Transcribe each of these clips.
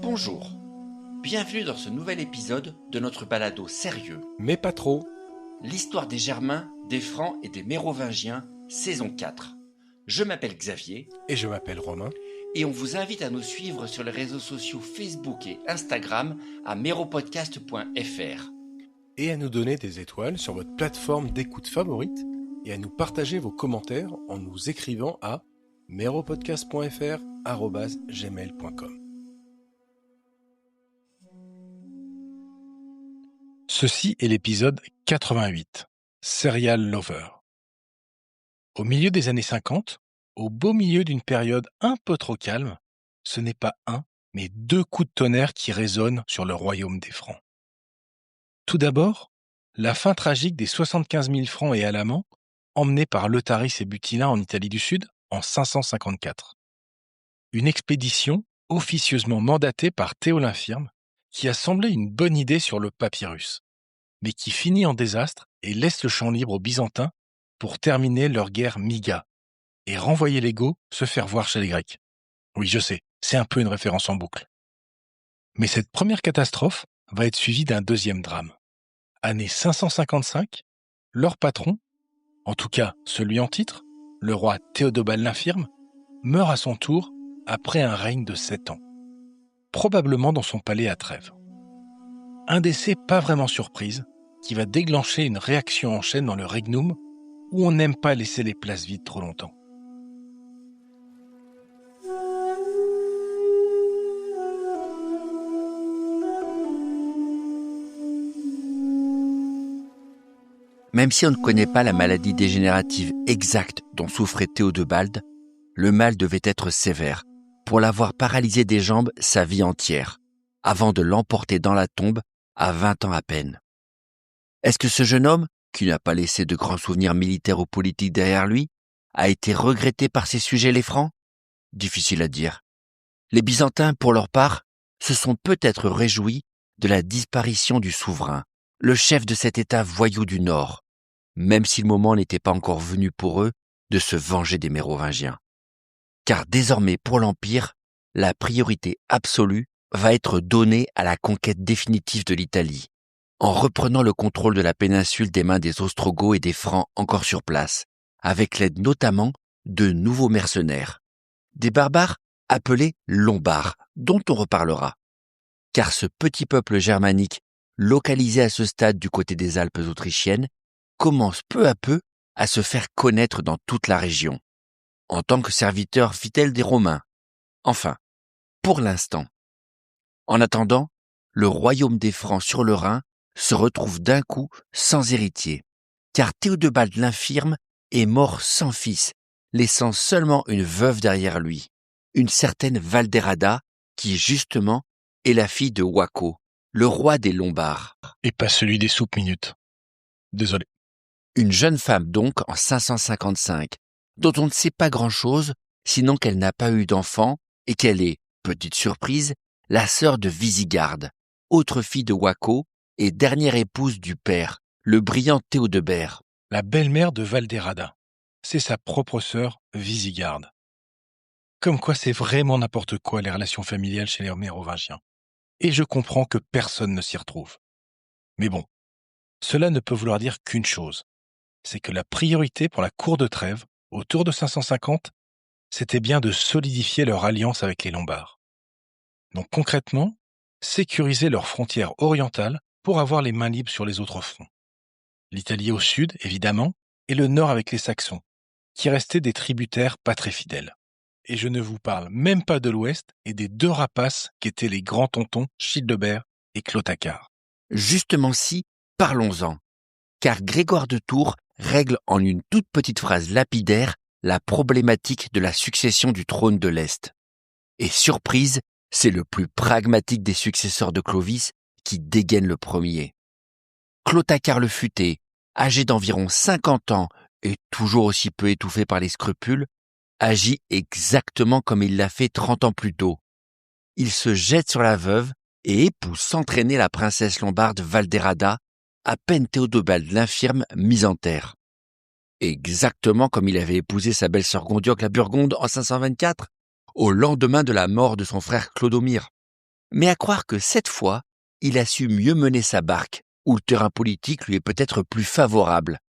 Bonjour, bienvenue dans ce nouvel épisode de notre balado sérieux. Mais pas trop. L'histoire des Germains, des Francs et des Mérovingiens, saison 4. Je m'appelle Xavier. Et je m'appelle Romain. Et on vous invite à nous suivre sur les réseaux sociaux Facebook et Instagram à meropodcast.fr. Et à nous donner des étoiles sur votre plateforme d'écoute favorite et à nous partager vos commentaires en nous écrivant à meropodcast.fr@gmail.com. Ceci est l'épisode 88, Serial Lover. Au milieu des années 50, au beau milieu d'une période un peu trop calme, ce n'est pas un, mais deux coups de tonnerre qui résonnent sur le royaume des Francs. Tout d'abord, la fin tragique des 75 000 francs et alamans emmenés par Lotharis et Butilin en Italie du Sud en 554. Une expédition officieusement mandatée par Théo l'Infirme qui a semblé une bonne idée sur le papyrus, mais qui finit en désastre et laisse le champ libre aux Byzantins pour terminer leur guerre Miga et renvoyer les Goths se faire voir chez les Grecs. Oui, je sais, c'est un peu une référence en boucle. Mais cette première catastrophe va être suivie d'un deuxième drame. Année 555, leur patron, en tout cas celui en titre, le roi Théodobald l'Infirme, meurt à son tour après un règne de 7 ans, probablement dans son palais à Trèves. Un décès pas vraiment surprise, qui va déclencher une réaction en chaîne dans le Regnum, où on n'aime pas laisser les places vides trop longtemps. Même si on ne connaît pas la maladie dégénérative exacte dont souffrait Théodobald, le mal devait être sévère pour l'avoir paralysé des jambes sa vie entière, avant de l'emporter dans la tombe à 20 ans à peine. Est-ce que ce jeune homme, qui n'a pas laissé de grands souvenirs militaires ou politiques derrière lui, a été regretté par ses sujets les Francs ? Difficile à dire. Les Byzantins, pour leur part, se sont peut-être réjouis de la disparition du souverain, le chef de cet État voyou du Nord, même si le moment n'était pas encore venu pour eux de se venger des Mérovingiens. Car désormais, pour l'Empire, la priorité absolue va être donnée à la conquête définitive de l'Italie, en reprenant le contrôle de la péninsule des mains des Ostrogoths et des Francs encore sur place, avec l'aide notamment de nouveaux mercenaires, des barbares appelés Lombards, dont on reparlera. Car ce petit peuple germanique, localisé à ce stade du côté des Alpes autrichiennes, commence peu à peu à se faire connaître dans toute la région, en tant que serviteur fidèle des Romains. Enfin, pour l'instant. En attendant, le royaume des Francs sur le Rhin se retrouve d'un coup sans héritier, car Théodobald l'Infirme est mort sans fils, laissant seulement une veuve derrière lui, une certaine Valderrada, qui justement est la fille de Waco, le roi des Lombards. Et pas celui des soupes minutes. Désolé. Une jeune femme donc en 555, dont on ne sait pas grand-chose, sinon qu'elle n'a pas eu d'enfant et qu'elle est, petite surprise, la sœur de Wisigarde, autre fille de Waco et dernière épouse du père, le brillant Théodebert. La belle-mère de Valderrada. C'est sa propre sœur, Wisigarde. Comme quoi c'est vraiment n'importe quoi les relations familiales chez les Mérovingiens. Et je comprends que personne ne s'y retrouve. Mais bon, cela ne peut vouloir dire qu'une chose. C'est que la priorité pour la cour de Trèves, autour de 550, c'était bien de solidifier leur alliance avec les Lombards. Donc concrètement, sécuriser leurs frontières orientales pour avoir les mains libres sur les autres fronts. L'Italie au sud, évidemment, et le nord avec les Saxons, qui restaient des tributaires pas très fidèles. Et je ne vous parle même pas de l'ouest et des deux rapaces qu'étaient les grands tontons Childebert et Clotacar. Justement si, parlons-en, car Grégoire de Tours règle en une toute petite phrase lapidaire la problématique de la succession du trône de l'Est. Et surprise, c'est le plus pragmatique des successeurs de Clovis qui dégaine le premier. Clotacar le Futé, âgé d'environ 50 ans et toujours aussi peu étouffé par les scrupules, agit exactement comme il l'a fait 30 ans plus tôt. Il se jette sur la veuve et épouse sans traîner la princesse lombarde Valderrada, à peine Théodobald l'infirme mise en terre. Exactement comme il avait épousé sa belle-sœur Gondioque la Burgonde en 524, au lendemain de la mort de son frère Clodomir. Mais à croire que cette fois, il a su mieux mener sa barque, où le terrain politique lui est peut-être plus favorable.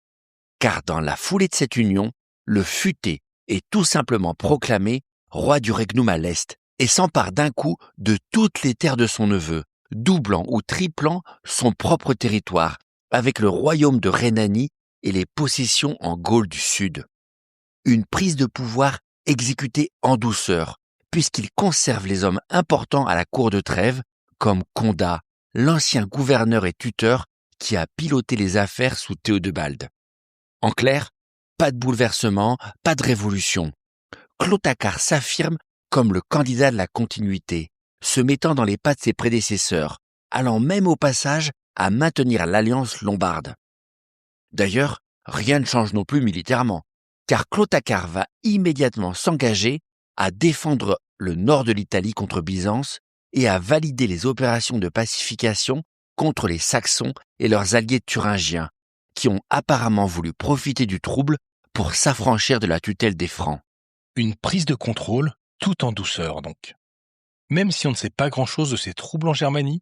Car dans la foulée de cette union, le Futé est tout simplement proclamé roi du Regnum à l'Est et s'empare d'un coup de toutes les terres de son neveu, doublant ou triplant son propre territoire, avec le royaume de Rhénanie et les possessions en Gaule du Sud. Une prise de pouvoir exécutée en douceur, puisqu'il conserve les hommes importants à la cour de Trêves, comme Condat, l'ancien gouverneur et tuteur qui a piloté les affaires sous Théodebald. En clair, pas de bouleversement, pas de révolution. Clotacar s'affirme comme le candidat de la continuité, se mettant dans les pas de ses prédécesseurs, allant même au passage à maintenir l'alliance lombarde. D'ailleurs, rien ne change non plus militairement, car Clotacar va immédiatement s'engager à défendre le nord de l'Italie contre Byzance et à valider les opérations de pacification contre les Saxons et leurs alliés thuringiens, qui ont apparemment voulu profiter du trouble pour s'affranchir de la tutelle des Francs. Une prise de contrôle tout en douceur donc. Même si on ne sait pas grand-chose de ces troubles en Germanie,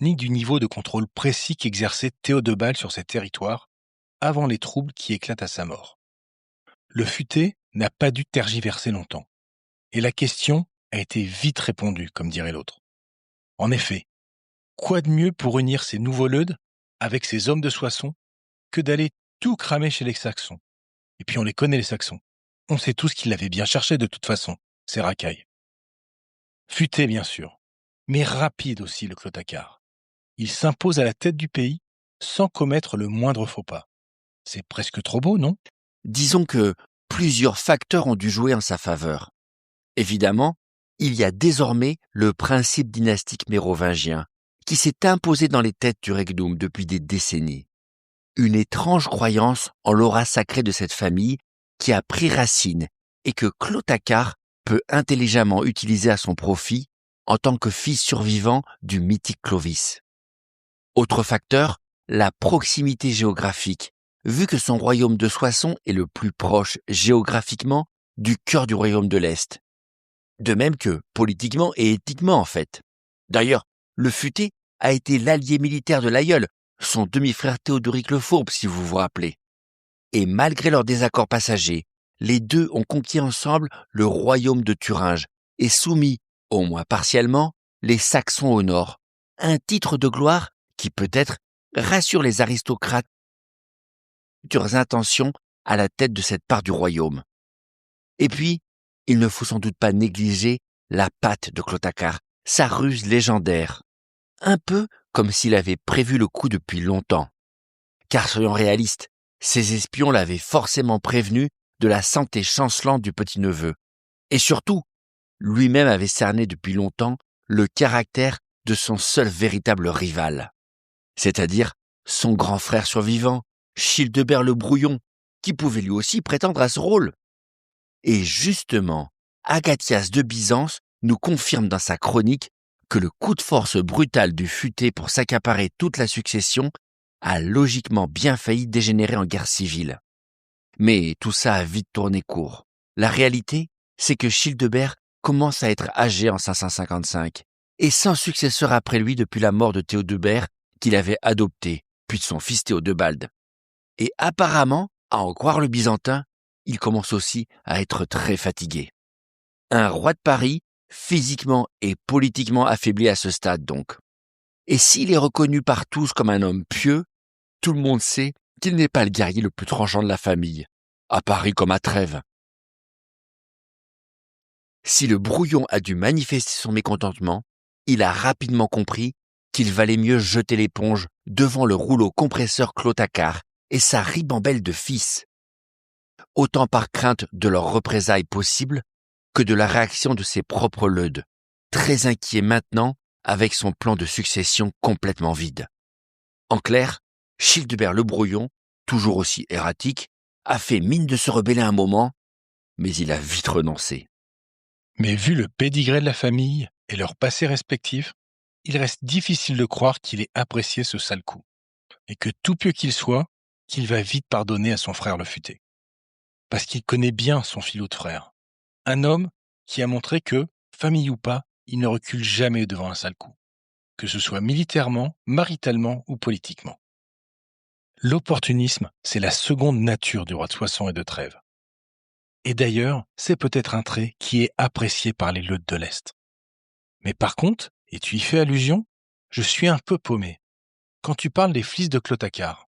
ni du niveau de contrôle précis qu'exerçait Théodebald sur ses territoires avant les troubles qui éclatent à sa mort. Le Futé n'a pas dû tergiverser longtemps, et la question a été vite répondue, comme dirait l'autre. En effet, quoi de mieux pour unir ces nouveaux leudes avec ces hommes de Soissons que d'aller tout cramer chez les Saxons? Et puis on les connaît les Saxons. On sait tous qu'ils l'avaient bien cherché de toute façon, ces racailles. Futé bien sûr, mais rapide aussi le Clotacar. Il s'impose à la tête du pays sans commettre le moindre faux pas. C'est presque trop beau, non? Disons que plusieurs facteurs ont dû jouer en sa faveur. Évidemment, il y a désormais le principe dynastique mérovingien, qui s'est imposé dans les têtes du Regnum depuis des décennies. Une étrange croyance en l'aura sacrée de cette famille qui a pris racine et que Clotacar peut intelligemment utiliser à son profit en tant que fils survivant du mythique Clovis. Autre facteur, la proximité géographique, vu que son royaume de Soissons est le plus proche géographiquement du cœur du royaume de l'Est. De même que politiquement et éthiquement en fait. D'ailleurs, le Futé a été l'allié militaire de l'aïeul, son demi-frère Théodoric le Fourbe si vous vous rappelez. Et malgré leurs désaccords passagers, les deux ont conquis ensemble le royaume de Thuringe et soumis, au moins partiellement, les Saxons au nord. Un titre de gloire qui peut-être rassure les aristocrates futures intentions à la tête de cette part du royaume. Et puis, il ne faut sans doute pas négliger la patte de Clotacar, sa ruse légendaire. Un peu comme s'il avait prévu le coup depuis longtemps. Car soyons réalistes, ses espions l'avaient forcément prévenu de la santé chancelante du petit-neveu. Et surtout, lui-même avait cerné depuis longtemps le caractère de son seul véritable rival. C'est-à-dire son grand frère survivant, Childebert le Brouillon, qui pouvait lui aussi prétendre à ce rôle. Et justement, Agathias de Byzance nous confirme dans sa chronique que le coup de force brutal du Futé pour s'accaparer toute la succession a logiquement bien failli dégénérer en guerre civile. Mais tout ça a vite tourné court. La réalité, c'est que Childebert commence à être âgé en 555 et sans successeur après lui depuis la mort de Théodebert qu'il avait adopté, puis de son fils Théodebald. Et apparemment, à en croire le Byzantin, il commence aussi à être très fatigué. Un roi de Paris, physiquement et politiquement affaibli à ce stade donc. Et s'il est reconnu par tous comme un homme pieux, tout le monde sait qu'il n'est pas le guerrier le plus tranchant de la famille, à Paris comme à Trêves. Si le Brouillon a dû manifester son mécontentement, il a rapidement compris qu'il valait mieux jeter l'éponge devant le rouleau compresseur Clotacar et sa ribambelle de fils. Autant par crainte de leurs représailles possibles que de la réaction de ses propres leudes, très inquiet maintenant avec son plan de succession complètement vide. En clair, Childebert le Brouillon, toujours aussi erratique, a fait mine de se rebeller un moment, mais il a vite renoncé. Mais vu le pédigré de la famille et leur passé respectif, il reste difficile de croire qu'il ait apprécié ce sale coup, et que tout pieux qu'il soit, qu'il va vite pardonner à son frère le futé. Parce qu'il connaît bien son filot de frère. Un homme qui a montré que, famille ou pas, il ne recule jamais devant un sale coup, que ce soit militairement, maritalement ou politiquement. L'opportunisme, c'est la seconde nature du roi de Soissons et de Trèves. Et d'ailleurs, c'est peut-être un trait qui est apprécié par les Leudes de l'Est. Mais par contre, et tu y fais allusion, je suis un peu paumé. Quand tu parles des fils de Clotacar,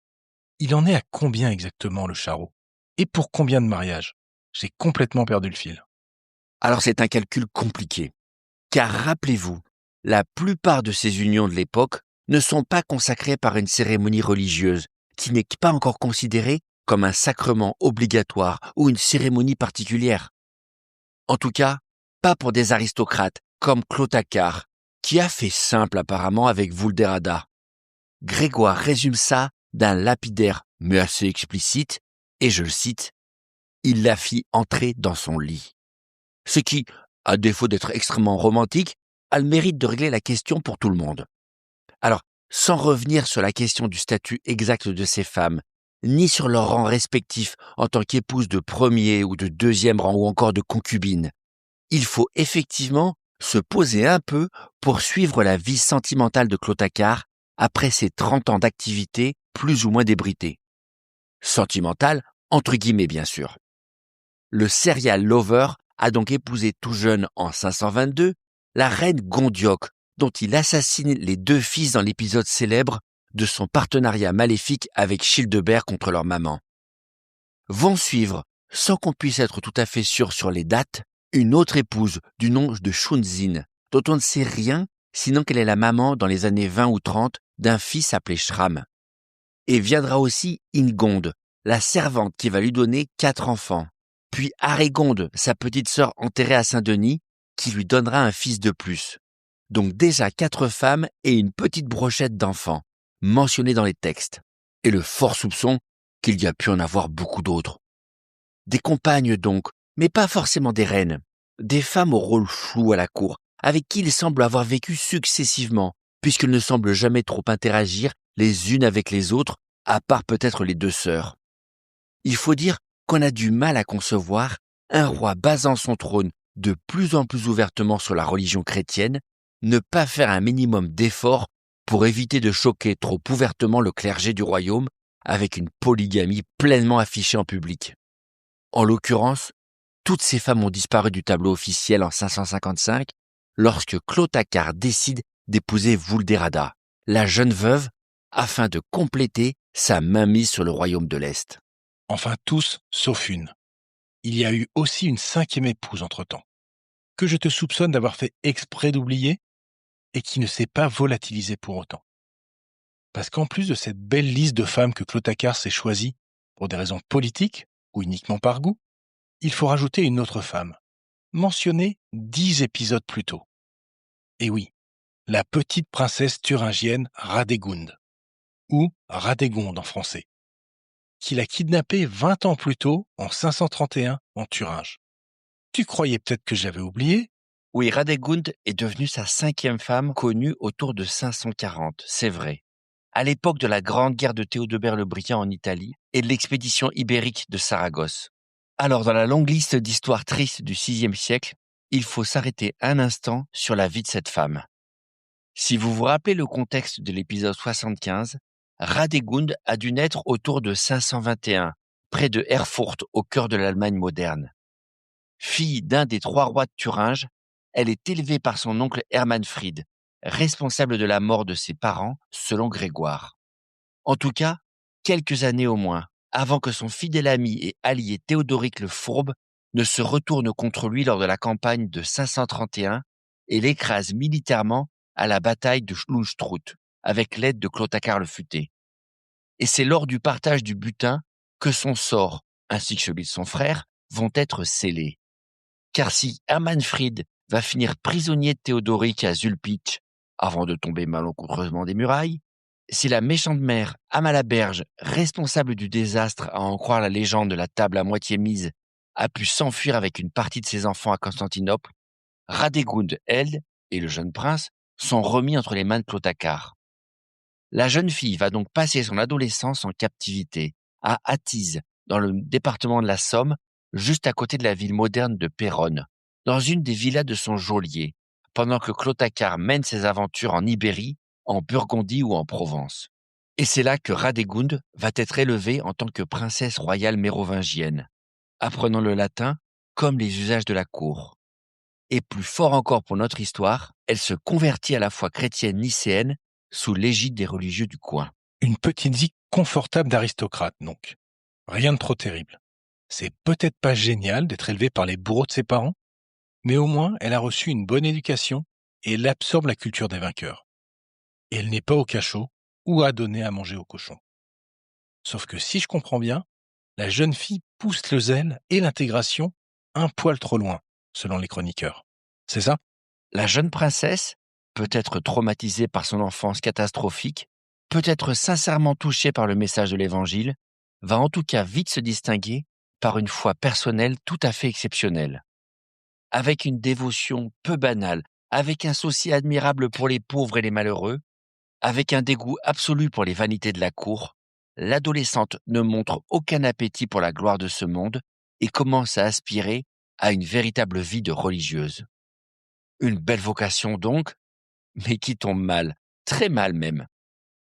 il en est à combien exactement le charreau? Et pour combien de mariages? J'ai complètement perdu le fil. Alors c'est un calcul compliqué. Car rappelez-vous, la plupart de ces unions de l'époque ne sont pas consacrées par une cérémonie religieuse, qui n'est pas encore considérée comme un sacrement obligatoire ou une cérémonie particulière. En tout cas, pas pour des aristocrates comme Clotacar, qui a fait simple apparemment avec Vulderada. Grégoire résume ça d'un lapidaire mais assez explicite, et je le cite, « Il la fit entrer dans son lit ». Ce qui, à défaut d'être extrêmement romantique, a le mérite de régler la question pour tout le monde. Alors, sans revenir sur la question du statut exact de ces femmes, ni sur leur rang respectif en tant qu'épouses de premier ou de deuxième rang ou encore de concubines, il faut effectivement se poser un peu pour suivre la vie sentimentale de Clotacar après ses 30 ans d'activité plus ou moins débridée. Sentimentale, entre guillemets bien sûr. Le serial lover a donc épousé tout jeune en 522 la reine Gondioque, dont il assassine les 2 fils dans l'épisode célèbre de son partenariat maléfique avec Childebert contre leur maman. Vont suivre, sans qu'on puisse être tout à fait sûr sur les dates, une autre épouse du nom de Shunzin, dont on ne sait rien sinon qu'elle est la maman dans les années 20 ou 30 d'un fils appelé Shram. Et viendra aussi Ingonde, la servante qui va lui donner 4 enfants. Puis Arégonde, sa petite sœur enterrée à Saint-Denis, qui lui donnera un fils de plus. Donc déjà 4 femmes et une petite brochette d'enfants, mentionnés dans les textes. Et le fort soupçon qu'il y a pu en avoir beaucoup d'autres. Des compagnes donc, mais pas forcément des reines. Des femmes au rôle flou à la cour, avec qui il semble avoir vécu successivement, puisqu'elles ne semblent jamais trop interagir les unes avec les autres, à part peut-être les 2 sœurs. Il faut dire qu'on a du mal à concevoir un roi basant son trône de plus en plus ouvertement sur la religion chrétienne, ne pas faire un minimum d'efforts pour éviter de choquer trop ouvertement le clergé du royaume avec une polygamie pleinement affichée en public. En l'occurrence, toutes ces femmes ont disparu du tableau officiel en 555 lorsque Clotacar décide d'épouser Vulderada, la jeune veuve, afin de compléter sa mainmise sur le royaume de l'Est. Enfin tous, sauf une. Il y a eu aussi une 5e épouse entre-temps, que je te soupçonne d'avoir fait exprès d'oublier et qui ne s'est pas volatilisée pour autant. Parce qu'en plus de cette belle liste de femmes que Clotacar s'est choisie pour des raisons politiques ou uniquement par goût, il faut rajouter une autre femme, mentionnée 10 épisodes plus tôt. Et oui, la petite princesse thuringienne Radégunde, ou Radégonde en français, qu'il a kidnappée 20 ans plus tôt, en 531, en Thuringe. Tu croyais peut-être que j'avais oublié? Oui, Radégunde est devenue sa 5e femme connue autour de 540, c'est vrai. À l'époque de la grande guerre de Théodebert le Brillant en Italie et de l'expédition ibérique de Saragosse. Alors, dans la longue liste d'histoires tristes du VIe siècle, il faut s'arrêter un instant sur la vie de cette femme. Si vous vous rappelez le contexte de l'épisode 75, Radégunde a dû naître autour de 521, près de Erfurt, au cœur de l'Allemagne moderne. Fille d'un des 3 rois de Thuringe, elle est élevée par son oncle Hermanfrid, responsable de la mort de ses parents, selon Grégoire. En tout cas, quelques années au moins, avant que son fidèle ami et allié Théodoric le Fourbe ne se retourne contre lui lors de la campagne de 531 et l'écrase militairement à la bataille de Schlundstrout, avec l'aide de Clotacar le Futé. Et c'est lors du partage du butin que son sort, ainsi que celui de son frère, vont être scellés. Car si Hermanfrid va finir prisonnier de Théodoric à Zulpich, avant de tomber malencontreusement des murailles, si la méchante mère Amalaberge, responsable du désastre à en croire la légende de la table à moitié mise, a pu s'enfuir avec une partie de ses enfants à Constantinople, Radégunde, elle, et le jeune prince, sont remis entre les mains de Clotacar. La jeune fille va donc passer son adolescence en captivité, à Attise, dans le département de la Somme, juste à côté de la ville moderne de Péronne, dans une des villas de son geôlier, pendant que Clotacar mène ses aventures en Ibérie, en Burgondie ou en Provence. Et c'est là que Radégonde va être élevée en tant que princesse royale mérovingienne, apprenant le latin comme les usages de la cour. Et plus fort encore pour notre histoire, elle se convertit à la foi chrétienne nicéenne sous l'égide des religieux du coin. Une petite vie confortable d'aristocrate, donc. Rien de trop terrible. C'est peut-être pas génial d'être élevée par les bourreaux de ses parents, mais au moins elle a reçu une bonne éducation et elle absorbe la culture des vainqueurs. Et elle n'est pas au cachot ou à donner à manger aux cochons. Sauf que si je comprends bien, la jeune fille pousse le zèle et l'intégration un poil trop loin, selon les chroniqueurs. C'est ça? La jeune princesse, peut-être traumatisée par son enfance catastrophique, peut-être sincèrement touchée par le message de l'Évangile, va en tout cas vite se distinguer par une foi personnelle tout à fait exceptionnelle. Avec une dévotion peu banale, avec un souci admirable pour les pauvres et les malheureux, avec un dégoût absolu pour les vanités de la cour, l'adolescente ne montre aucun appétit pour la gloire de ce monde et commence à aspirer à une véritable vie de religieuse. Une belle vocation donc, mais qui tombe mal, très mal même,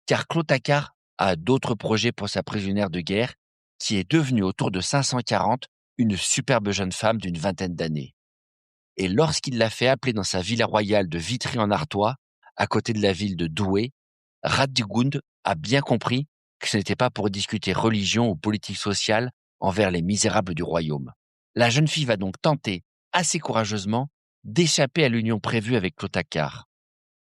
car Clotacar a d'autres projets pour sa prisonnière de guerre, qui est devenue autour de 540 une superbe jeune femme d'une vingtaine d'années. Et lorsqu'il l'a fait appeler dans sa villa royale de Vitry-en-Artois, à côté de la ville de Douai, Radegund a bien compris que ce n'était pas pour discuter religion ou politique sociale envers les misérables du royaume. La jeune fille va donc tenter, assez courageusement, d'échapper à l'union prévue avec Clotacar.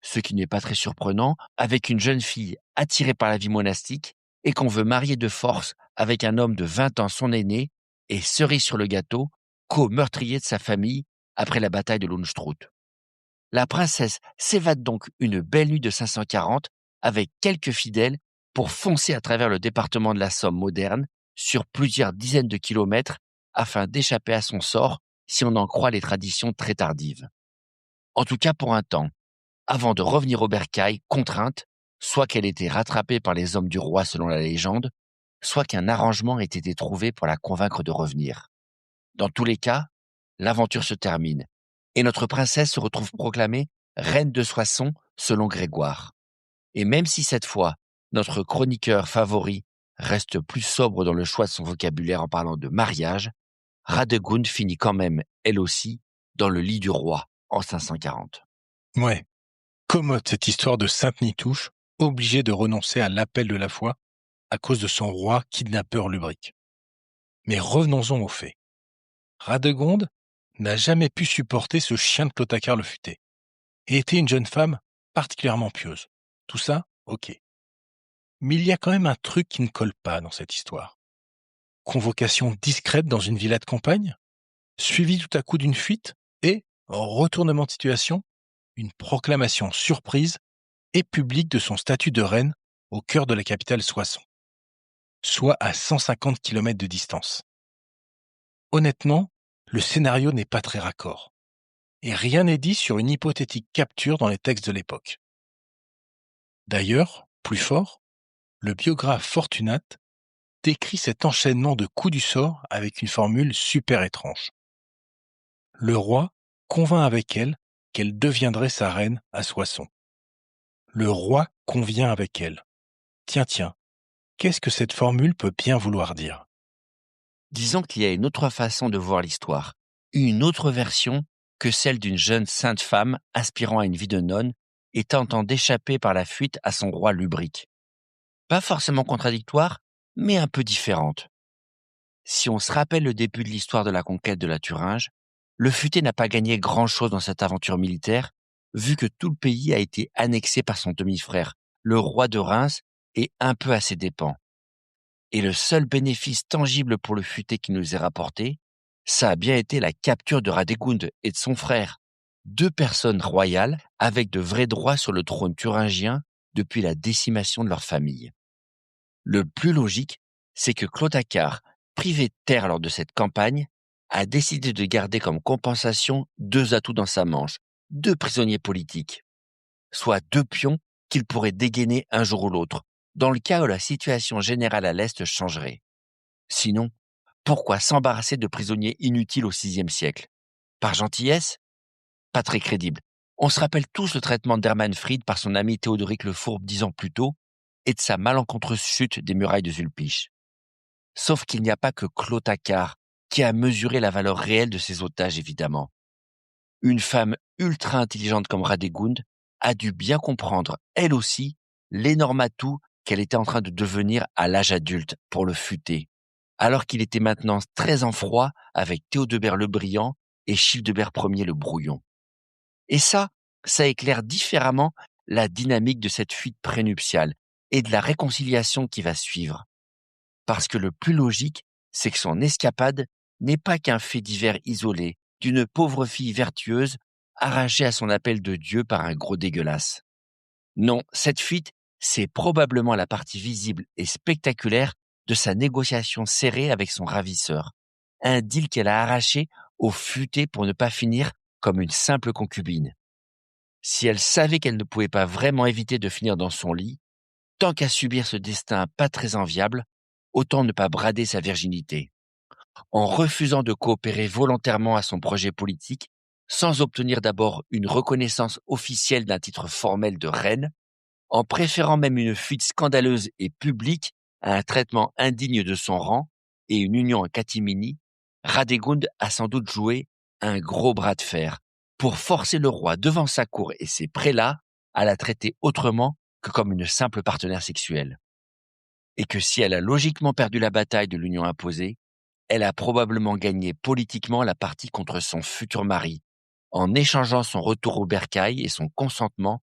Ce qui n'est pas très surprenant avec une jeune fille attirée par la vie monastique et qu'on veut marier de force avec un homme de 20 ans son aîné et cerise sur le gâteau, co-meurtrier de sa famille après la bataille de Lundstroth. La princesse s'évade donc une belle nuit de 540 avec quelques fidèles pour foncer à travers le département de la Somme moderne sur plusieurs dizaines de kilomètres afin d'échapper à son sort si on en croit les traditions très tardives. En tout cas pour un temps, avant de revenir au bercail, contrainte, soit qu'elle était rattrapée par les hommes du roi selon la légende, soit qu'un arrangement ait été trouvé pour la convaincre de revenir. Dans tous les cas, l'aventure se termine, et notre princesse se retrouve proclamée reine de Soissons selon Grégoire. Et même si cette fois, notre chroniqueur favori reste plus sobre dans le choix de son vocabulaire en parlant de mariage, Radegund finit quand même, elle aussi, dans le lit du roi en 540. Ouais. Commode cette histoire de Sainte Nitouche, obligée de renoncer à l'appel de la foi à cause de son roi kidnappeur lubrique. Mais revenons-en aux faits. Radegonde n'a jamais pu supporter ce chien de Clotacar le futé, et était une jeune femme particulièrement pieuse. Tout ça, ok. Mais il y a quand même un truc qui ne colle pas dans cette histoire. Convocation discrète dans une villa de campagne, suivie tout à coup d'une fuite, et, retournement de situation, une proclamation surprise et publique de son statut de reine au cœur de la capitale Soissons, soit à 150 km de distance. Honnêtement, le scénario n'est pas très raccord, et rien n'est dit sur une hypothétique capture dans les textes de l'époque. D'ailleurs, plus fort, le biographe Fortunate décrit cet enchaînement de coups du sort avec une formule super étrange. Le roi convint avec elle qu'elle deviendrait sa reine à Soissons. Le roi convient avec elle. Tiens, qu'est-ce que cette formule peut bien vouloir dire? Disons qu'il y a une autre façon de voir l'histoire, une autre version que celle d'une jeune sainte femme aspirant à une vie de nonne et tentant d'échapper par la fuite à son roi lubrique. Pas forcément contradictoire, mais un peu différente. Si on se rappelle le début de l'histoire de la conquête de la Thuringe, le futé n'a pas gagné grand-chose dans cette aventure militaire, vu que tout le pays a été annexé par son demi-frère, le roi de Reims, et un peu à ses dépens. Et le seul bénéfice tangible pour le futé qui nous est rapporté, ça a bien été la capture de Radegund et de son frère, deux personnes royales avec de vrais droits sur le trône thuringien depuis la décimation de leur famille. Le plus logique, c'est que Clotacar, privé de terre lors de cette campagne, a décidé de garder comme compensation deux atouts dans sa manche, deux prisonniers politiques. soit 2 pions qu'il pourrait dégainer un jour ou l'autre, dans le cas où la situation générale à l'Est changerait. Sinon, pourquoi s'embarrasser de prisonniers inutiles au VIe siècle? Par gentillesse? Pas très crédible. On se rappelle tous le traitement d'Hermann Fried par son ami Théodoric le Fourbe 10 ans plus tôt et de sa malencontreuse chute des murailles de Zulpich. Sauf qu'il n'y a pas que Clotacar qui a mesuré la valeur réelle de ses otages, évidemment. Une femme ultra intelligente comme Radegund a dû bien comprendre, elle aussi, l'énorme atout qu'elle était en train de devenir à l'âge adulte pour le futer, alors qu'il était maintenant très en froid avec Théodebert le Brillant et Childebert Ier le Brouillon. Et ça éclaire différemment la dynamique de cette fuite prénuptiale et de la réconciliation qui va suivre. Parce que le plus logique, c'est que son escapade n'est pas qu'un fait divers isolé d'une pauvre fille vertueuse arrachée à son appel de Dieu par un gros dégueulasse. Non, cette fuite, c'est probablement la partie visible et spectaculaire de sa négociation serrée avec son ravisseur. Un deal qu'elle a arraché au futé pour ne pas finir comme une simple concubine. Si elle savait qu'elle ne pouvait pas vraiment éviter de finir dans son lit, tant qu'à subir ce destin pas très enviable, autant ne pas brader sa virginité. En refusant de coopérer volontairement à son projet politique, sans obtenir d'abord une reconnaissance officielle d'un titre formel de reine, en préférant même une fuite scandaleuse et publique à un traitement indigne de son rang et une union en catimini, Radegund a sans doute joué un gros bras de fer pour forcer le roi devant sa cour et ses prélats à la traiter autrement que comme une simple partenaire sexuelle. Et que si elle a logiquement perdu la bataille de l'union imposée, elle a probablement gagné politiquement la partie contre son futur mari, en échangeant son retour au bercail et son consentement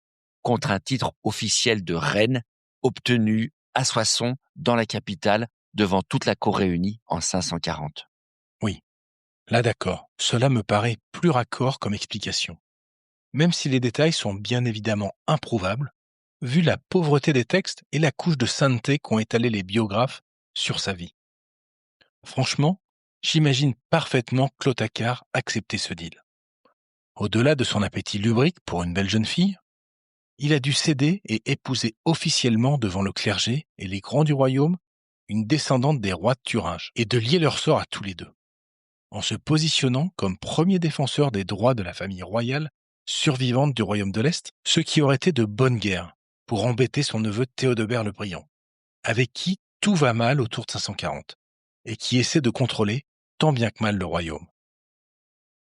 contre un titre officiel de reine obtenu à Soissons, dans la capitale, devant toute la cour réunie en 540. Oui, là d'accord, cela me paraît plus raccord comme explication. Même si les détails sont bien évidemment improuvables, vu la pauvreté des textes et la couche de sainteté qu'ont étalé les biographes sur sa vie. Franchement, j'imagine parfaitement Clotacar accepter ce deal. Au-delà de son appétit lubrique pour une belle jeune fille, il a dû céder et épouser officiellement devant le clergé et les grands du royaume une descendante des rois de Thuringe et de lier leur sort à tous les deux, en se positionnant comme premier défenseur des droits de la famille royale survivante du royaume de l'Est, ce qui aurait été de bonne guerre pour embêter son neveu Théodebert le Brillant, avec qui tout va mal autour de 540, et qui essaie de contrôler tant bien que mal le royaume.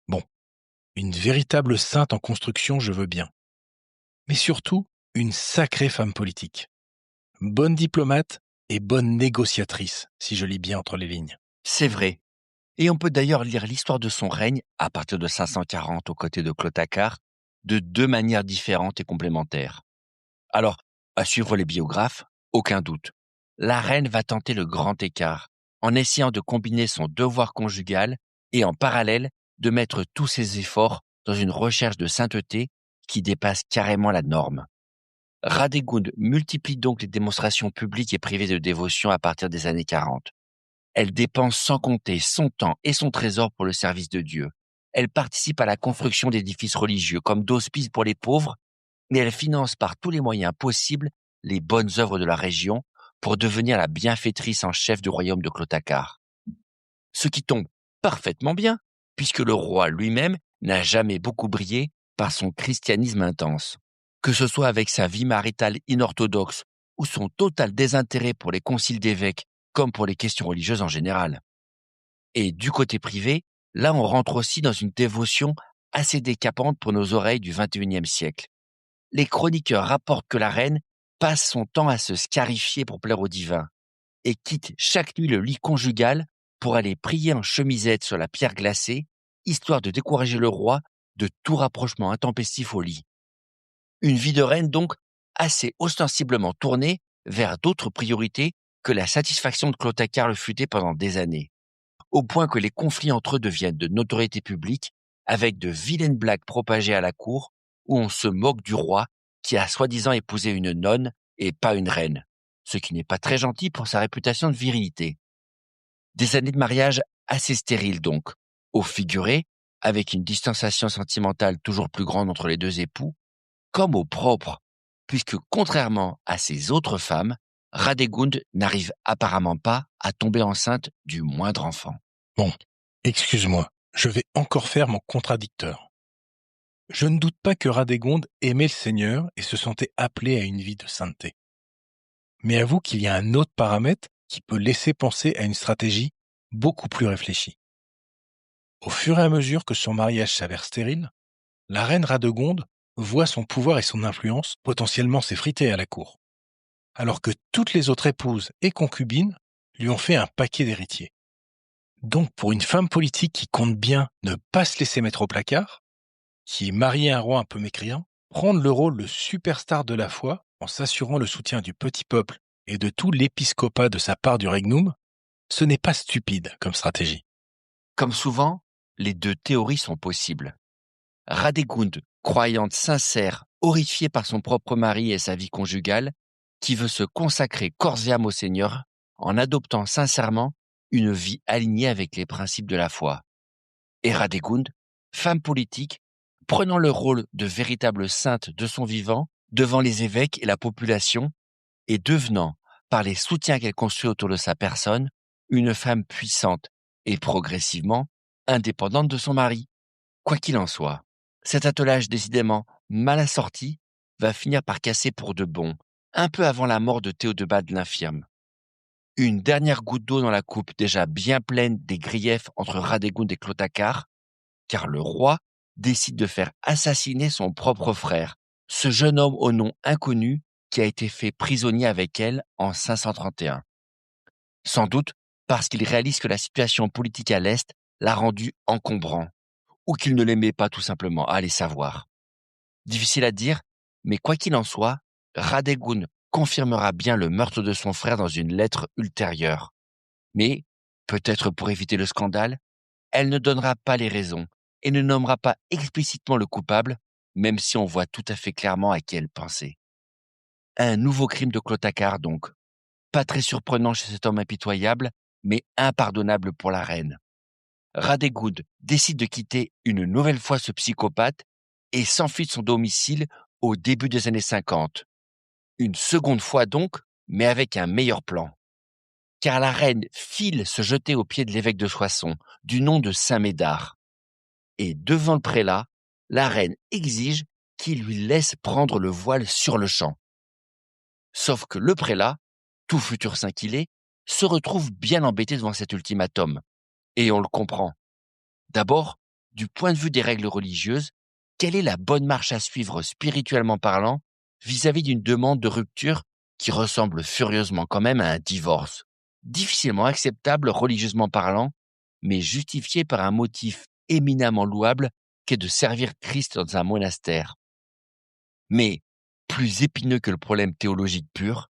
Bon, une véritable sainte en construction, je veux bien. Mais surtout, une sacrée femme politique. Bonne diplomate et bonne négociatrice, si je lis bien entre les lignes. C'est vrai. Et on peut d'ailleurs lire l'histoire de son règne, à partir de 540 aux côtés de Clotacar, de 2 manières différentes et complémentaires. Alors, à suivre les biographes, aucun doute. La reine va tenter le grand écart, en essayant de combiner son devoir conjugal et en parallèle de mettre tous ses efforts dans une recherche de sainteté qui dépasse carrément la norme. Radegund multiplie donc les démonstrations publiques et privées de dévotion à partir des années 40. Elle dépense sans compter son temps et son trésor pour le service de Dieu. Elle participe à la construction d'édifices religieux comme d'hospices pour les pauvres, mais elle finance par tous les moyens possibles les bonnes œuvres de la région pour devenir la bienfaitrice en chef du royaume de Clotacar. Ce qui tombe parfaitement bien, puisque le roi lui-même n'a jamais beaucoup brillé par son christianisme intense. Que ce soit avec sa vie maritale inorthodoxe ou son total désintérêt pour les conciles d'évêques comme pour les questions religieuses en général. Et du côté privé, là on rentre aussi dans une dévotion assez décapante pour nos oreilles du XXIe siècle. Les chroniqueurs rapportent que la reine passe son temps à se scarifier pour plaire aux divins et quitte chaque nuit le lit conjugal pour aller prier en chemisette sur la pierre glacée, histoire de décourager le roi de tout rapprochement intempestif au lit. Une vie de reine donc assez ostensiblement tournée vers d'autres priorités que la satisfaction de Clotacar le Futé pendant des années, au point que les conflits entre eux deviennent de notoriété publique, avec de vilaines blagues propagées à la cour, où on se moque du roi qui a soi-disant épousé une nonne et pas une reine, ce qui n'est pas très gentil pour sa réputation de virilité. Des années de mariage assez stériles donc, au figuré, avec une distanciation sentimentale toujours plus grande entre les deux époux, comme au propre, puisque contrairement à ses autres femmes, Radegund n'arrive apparemment pas à tomber enceinte du moindre enfant. Bon, excuse-moi, je vais encore faire mon contradicteur. Je ne doute pas que Radégonde aimait le Seigneur et se sentait appelé à une vie de sainteté. Mais avoue qu'il y a un autre paramètre qui peut laisser penser à une stratégie beaucoup plus réfléchie. Au fur et à mesure que son mariage s'avère stérile, la reine Radegonde voit son pouvoir et son influence potentiellement s'effriter à la cour, alors que toutes les autres épouses et concubines lui ont fait un paquet d'héritiers. Donc pour une femme politique qui compte bien ne pas se laisser mettre au placard, qui est mariée à un roi un peu mécréant, prendre le rôle de superstar de la foi en s'assurant le soutien du petit peuple et de tout l'épiscopat de sa part du regnum, ce n'est pas stupide comme stratégie. Comme souvent, les deux théories sont possibles. Radegund, croyante sincère, horrifiée par son propre mari et sa vie conjugale, qui veut se consacrer corps et âme au Seigneur en adoptant sincèrement une vie alignée avec les principes de la foi. Et Radegund, femme politique, prenant le rôle de véritable sainte de son vivant devant les évêques et la population, et devenant, par les soutiens qu'elle construit autour de sa personne, une femme puissante et progressivement indépendante de son mari. Quoi qu'il en soit, cet attelage décidément mal assorti va finir par casser pour de bon, un peu avant la mort de Théodebald l'infirme. Une dernière goutte d'eau dans la coupe déjà bien pleine des griefs entre Radegund et Clotacar, car le roi décide de faire assassiner son propre frère, ce jeune homme au nom inconnu qui a été fait prisonnier avec elle en 531. Sans doute parce qu'il réalise que la situation politique à l'Est l'a rendu encombrant, ou qu'il ne l'aimait pas tout simplement, allez savoir. Difficile à dire, mais quoi qu'il en soit, Radegund confirmera bien le meurtre de son frère dans une lettre ultérieure. Mais, peut-être pour éviter le scandale, elle ne donnera pas les raisons et ne nommera pas explicitement le coupable, même si on voit tout à fait clairement à qui elle pensait. Un nouveau crime de Clotacar donc. Pas très surprenant chez cet homme impitoyable, mais impardonnable pour la reine. Radegund décide de quitter une nouvelle fois ce psychopathe et s'enfuit de son domicile au début des années 50. Une seconde fois donc, mais avec un meilleur plan. Car la reine file se jeter aux pieds de l'évêque de Soissons, du nom de Saint Médard. Et devant le prélat, la reine exige qu'il lui laisse prendre le voile sur le champ. Sauf que le prélat, tout futur saint qu'il est, se retrouve bien embêté devant cet ultimatum. Et on le comprend. D'abord, du point de vue des règles religieuses, quelle est la bonne marche à suivre spirituellement parlant vis-à-vis d'une demande de rupture qui ressemble furieusement quand même à un divorce, difficilement acceptable religieusement parlant, mais justifié par un motif éminemment louable qu'est de servir Christ dans un monastère. Mais, plus épineux que le problème théologique pur,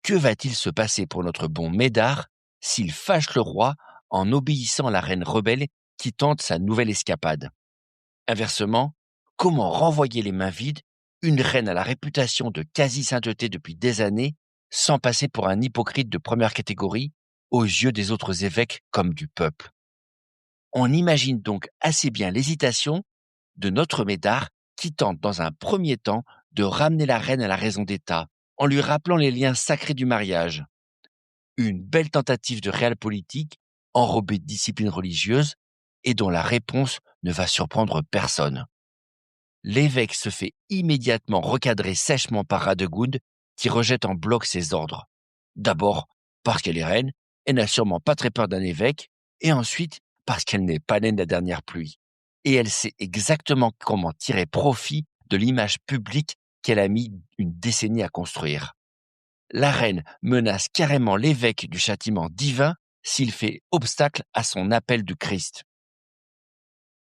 que va-t-il se passer pour notre bon Médard s'il fâche le roi en obéissant à la reine rebelle qui tente sa nouvelle escapade? Inversement, comment renvoyer les mains vides une reine à la réputation de quasi-sainteté depuis des années sans passer pour un hypocrite de première catégorie aux yeux des autres évêques comme du peuple? On imagine donc assez bien l'hésitation de notre Médard qui tente dans un premier temps de ramener la reine à la raison d'État en lui rappelant les liens sacrés du mariage. Une belle tentative de réel politique enrobée de discipline religieuse et dont la réponse ne va surprendre personne. L'évêque se fait immédiatement recadrer sèchement par Radegund qui rejette en bloc ses ordres. D'abord parce qu'elle est reine et n'a sûrement pas très peur d'un évêque, et ensuite parce qu'elle n'est pas née de la dernière pluie. Et elle sait exactement comment tirer profit de l'image publique qu'elle a mis une décennie à construire. La reine menace carrément l'évêque du châtiment divin s'il fait obstacle à son appel du Christ.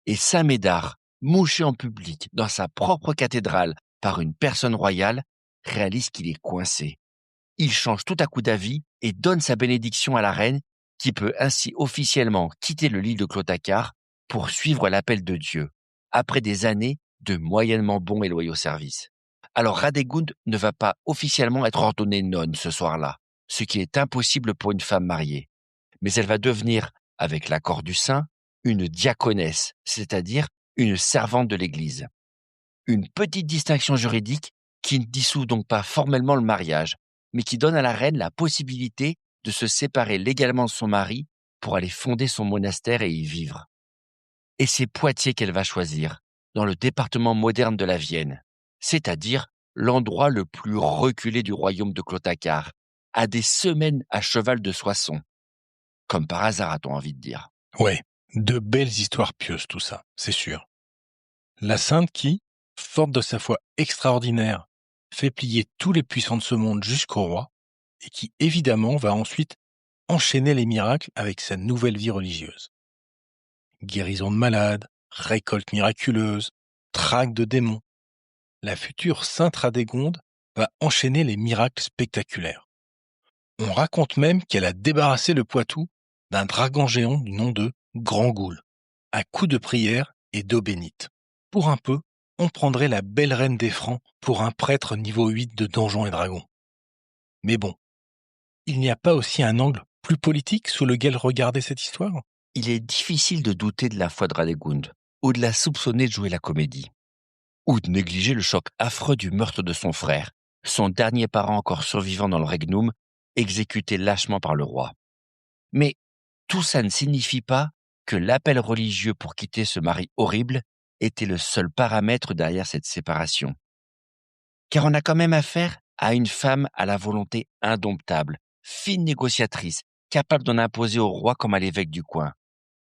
Et Saint Médard, mouché en public dans sa propre cathédrale par une personne royale, réalise qu'il est coincé. Il change tout à coup d'avis et donne sa bénédiction à la reine, qui peut ainsi officiellement quitter le lit de Clotacar pour suivre l'appel de Dieu, après des années de moyennement bons et loyaux services. Alors Radegund ne va pas officiellement être ordonnée nonne ce soir-là, ce qui est impossible pour une femme mariée. Mais elle va devenir, avec l'accord du saint, une diaconesse, c'est-à-dire une servante de l'Église. Une petite distinction juridique qui ne dissout donc pas formellement le mariage, mais qui donne à la reine la possibilité de se séparer légalement de son mari pour aller fonder son monastère et y vivre. Et c'est Poitiers qu'elle va choisir, dans le département moderne de la Vienne, c'est-à-dire l'endroit le plus reculé du royaume de Clotacar, à des semaines à cheval de Soissons. Comme par hasard, a-t-on envie de dire. Ouais, de belles histoires pieuses tout ça, c'est sûr. La sainte qui, forte de sa foi extraordinaire, fait plier tous les puissants de ce monde jusqu'au roi, et qui évidemment va ensuite enchaîner les miracles avec sa nouvelle vie religieuse. Guérison de malades, récolte miraculeuse, traque de démons. La future sainte Radégonde va enchaîner les miracles spectaculaires. On raconte même qu'elle a débarrassé le Poitou d'un dragon géant du nom de Grand Goule, à coups de prière et d'eau bénite. Pour un peu, on prendrait la belle reine des Francs pour un prêtre niveau 8 de Donjons et Dragons. Mais bon, il n'y a pas aussi un angle plus politique sous lequel regarder cette histoire ? Il est difficile de douter de la foi de Radégonde, ou de la soupçonner de jouer la comédie, ou de négliger le choc affreux du meurtre de son frère, son dernier parent encore survivant dans le Regnum, exécuté lâchement par le roi. Mais tout ça ne signifie pas que l'appel religieux pour quitter ce mari horrible était le seul paramètre derrière cette séparation. Car on a quand même affaire à une femme à la volonté indomptable, fine négociatrice, capable d'en imposer au roi comme à l'évêque du coin.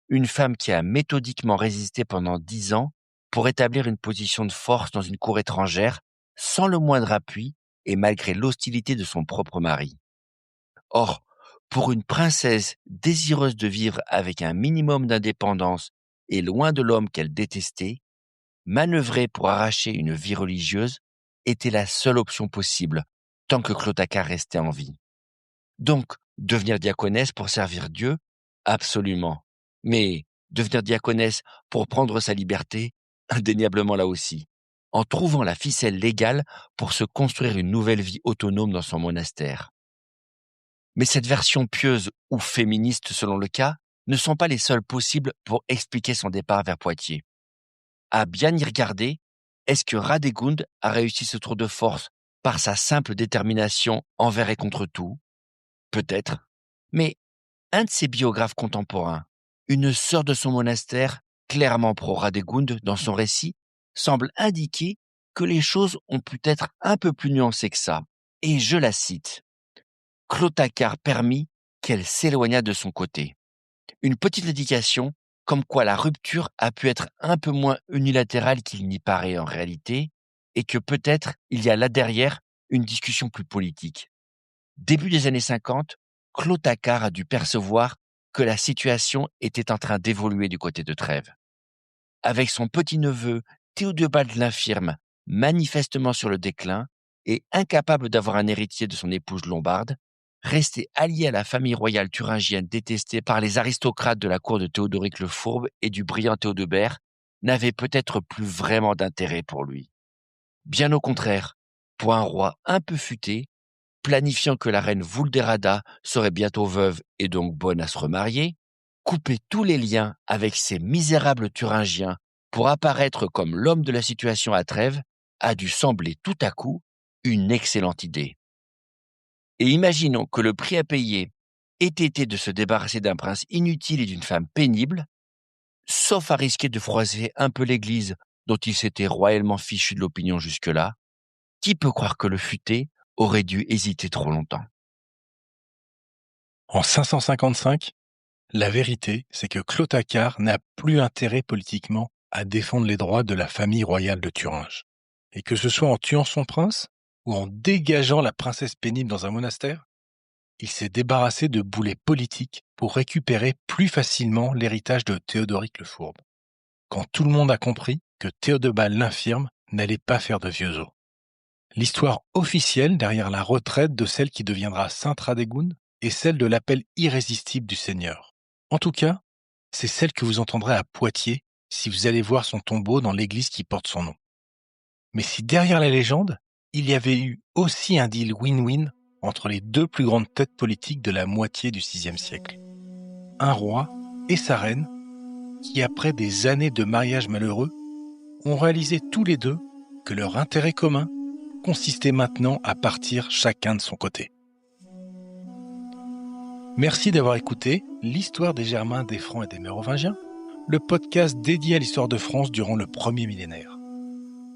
Une femme qui a méthodiquement résisté pendant 10 ans pour établir une position de force dans une cour étrangère, sans le moindre appui et malgré l'hostilité de son propre mari. Or, pour une princesse désireuse de vivre avec un minimum d'indépendance et loin de l'homme qu'elle détestait, manœuvrer pour arracher une vie religieuse était la seule option possible, tant que Clotacar restait en vie. Donc, devenir diaconesse pour servir Dieu? Absolument. Mais devenir diaconesse pour prendre sa liberté? Indéniablement là aussi. En trouvant la ficelle légale pour se construire une nouvelle vie autonome dans son monastère. Mais cette version pieuse ou féministe selon le cas ne sont pas les seules possibles pour expliquer son départ vers Poitiers. À bien y regarder, est-ce que Radégonde a réussi ce tour de force par sa simple détermination envers et contre tout? Peut-être. Mais un de ses biographes contemporains, une sœur de son monastère, clairement pro-Radégonde dans son récit, semble indiquer que les choses ont pu être un peu plus nuancées que ça. Et je la cite. Clotacar permit qu'elle s'éloignât de son côté. Une petite indication comme quoi la rupture a pu être un peu moins unilatérale qu'il n'y paraît en réalité, et que peut-être il y a là derrière une discussion plus politique. Début des années 50, Clotacar a dû percevoir que la situation était en train d'évoluer du côté de Trèves. Avec son petit-neveu Théodebald l'Infirme manifestement sur le déclin et incapable d'avoir un héritier de son épouse lombarde, resté allié à la famille royale thuringienne détestée par les aristocrates de la cour de Théodoric le Fourbe et du brillant Théodebert, n'avait peut-être plus vraiment d'intérêt pour lui. Bien au contraire, pour un roi un peu futé, planifiant que la reine Vulderada serait bientôt veuve et donc bonne à se remarier, couper tous les liens avec ces misérables Thuringiens pour apparaître comme l'homme de la situation à Trèves a dû sembler tout à coup une excellente idée. Et imaginons que le prix à payer ait été de se débarrasser d'un prince inutile et d'une femme pénible, sauf à risquer de froisser un peu l'Église dont il s'était royalement fichu de l'opinion jusque-là. Qui peut croire que le futé aurait dû hésiter trop longtemps? En 555, la vérité, c'est que Clotacar n'a plus intérêt politiquement à défendre les droits de la famille royale de Thuringe. Et que ce soit en tuant son prince ou en dégageant la princesse pénible dans un monastère, il s'est débarrassé de boulets politiques pour récupérer plus facilement l'héritage de Théodoric le Fourbe. Quand tout le monde a compris que Théodebald l'Infirme n'allait pas faire de vieux os. L'histoire officielle derrière la retraite de celle qui deviendra Sainte Radégonde est celle de l'appel irrésistible du Seigneur. En tout cas, c'est celle que vous entendrez à Poitiers si vous allez voir son tombeau dans l'église qui porte son nom. Mais si derrière la légende, il y avait eu aussi un deal win-win entre les deux plus grandes têtes politiques de la moitié du VIe siècle. Un roi et sa reine qui, après des années de mariage malheureux, ont réalisé tous les deux que leur intérêt commun consistait maintenant à partir chacun de son côté. Merci d'avoir écouté l'histoire des Germains, des Francs et des Mérovingiens, le podcast dédié à l'histoire de France durant le premier millénaire.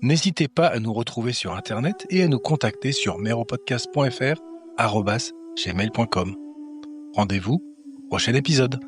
N'hésitez pas à nous retrouver sur Internet et à nous contacter sur meropodcast.fr@gmail.com. Rendez-vous au prochain épisode.